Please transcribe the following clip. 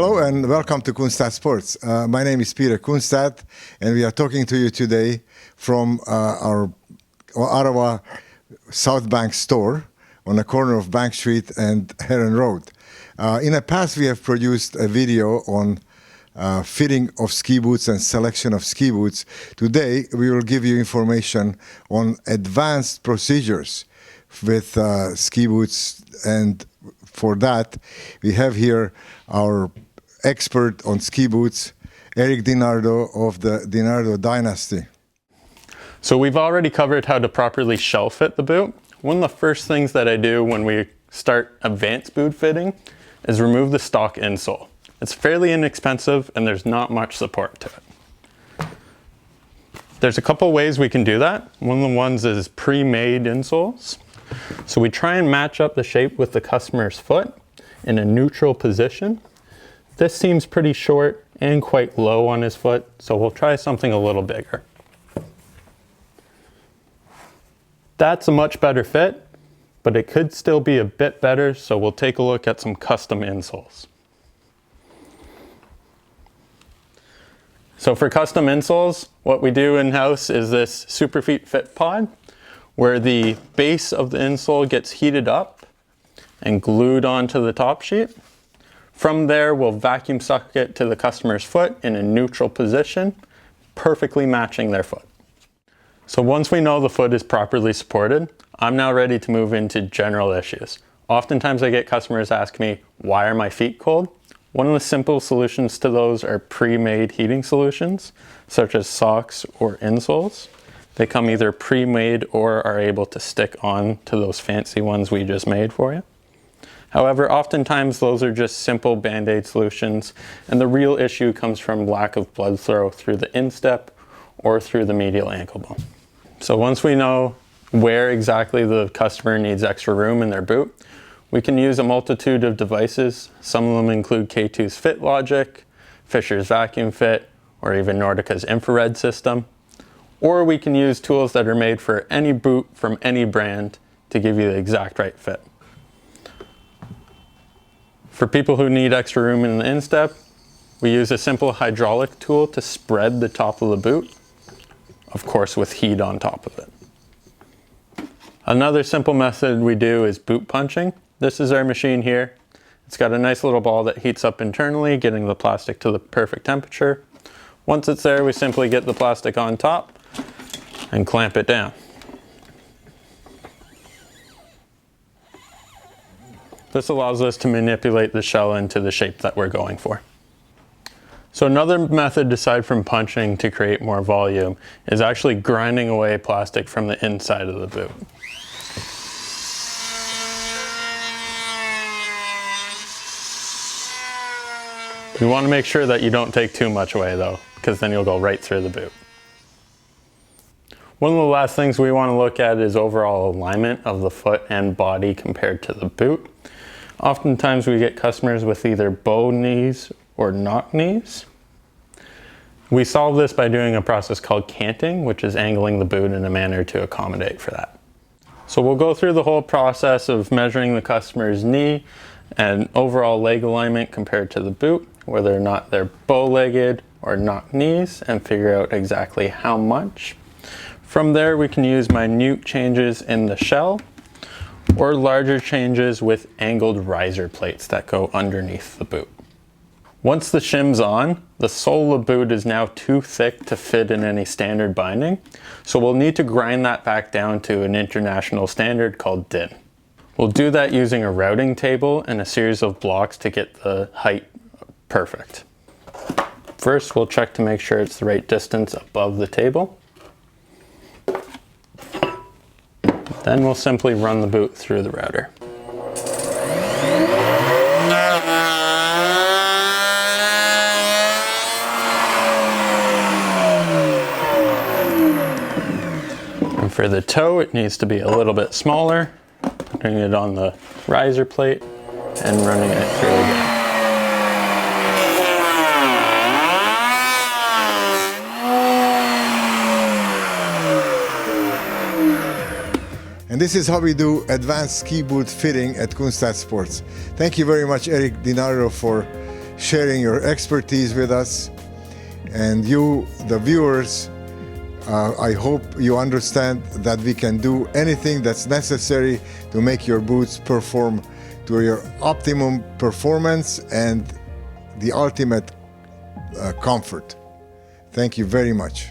Hello and welcome to Kunstadt Sports. My name is Peter Kunstadt and we are talking to you today from our Ottawa South Bank store on the corner of Bank Street and Heron Road. In the past we have produced a video on fitting of ski boots and selection of ski boots. Today we will give you information on advanced procedures with ski boots, and for that we have here our expert on ski boots, Erik Dinardo of the Dinardo dynasty. So we've already covered how to properly shell fit the boot. One of the first things that I do when we start advanced boot fitting is remove the stock insole. It's fairly inexpensive and there's not much support to it. There's a couple ways we can do that. One of the ones is pre-made insoles. So we try and match up the shape with the customer's foot in a neutral position. This seems pretty short and quite low on his foot, so we'll try something a little bigger. That's a much better fit, but it could still be a bit better, so we'll take a look at some custom insoles. So for custom insoles, what we do in-house is this Superfeet Fit Pod, where the base of the insole gets heated up and glued onto the top sheet. From there, we'll vacuum suck it to the customer's foot in a neutral position, perfectly matching their foot. So once we know the foot is properly supported, I'm now ready to move into general issues. Oftentimes I get customers ask me, why are my feet cold? One of the simple solutions to those are pre-made heating solutions, such as socks or insoles. They come either pre-made or are able to stick on to those fancy ones we just made for you. However, oftentimes those are just simple band-aid solutions, and the real issue comes from lack of blood flow through the instep or through the medial ankle bone. So once we know where exactly the customer needs extra room in their boot, we can use a multitude of devices. Some of them include K2's Fit Logic, Fisher's Vacuum Fit, or even Nordica's infrared system. Or we can use tools that are made for any boot from any brand to give you the exact right fit. For people who need extra room in the instep, we use a simple hydraulic tool to spread the top of the boot, of course with heat on top of it. Another simple method we do is boot punching. This is our machine here. It's got a nice little ball that heats up internally, getting the plastic to the perfect temperature. Once it's there, we simply get the plastic on top and clamp it down. This allows us to manipulate the shell into the shape that we're going for. So another method aside from punching to create more volume is actually grinding away plastic from the inside of the boot. You want to make sure that you don't take too much away though, because then you'll go right through the boot. One of the last things we want to look at is overall alignment of the foot and body compared to the boot. Oftentimes we get customers with either bow knees or knock knees. We solve this by doing a process called canting, which is angling the boot in a manner to accommodate for that. So we'll go through the whole process of measuring the customer's knee and overall leg alignment compared to the boot, whether or not they're bow-legged or knock knees, and figure out exactly how much. From there, we can use minute changes in the shell or larger changes with angled riser plates that go underneath the boot. Once the shim's on, the sole of the boot is now too thick to fit in any standard binding, so we'll need to grind that back down to an international standard called DIN. We'll do that using a routing table and a series of blocks to get the height perfect. First, we'll check to make sure it's the right distance above the table. Then we'll simply run the boot through the router. And for the toe, it needs to be a little bit smaller, putting it on the riser plate and running it through again. And this is how we do advanced ski boot fitting at Kunstadt Sports. Thank you very much, Erik Dinardo, for sharing your expertise with us. And you, the viewers, I hope you understand that we can do anything that's necessary to make your boots perform to your optimum performance and the ultimate comfort. Thank you very much.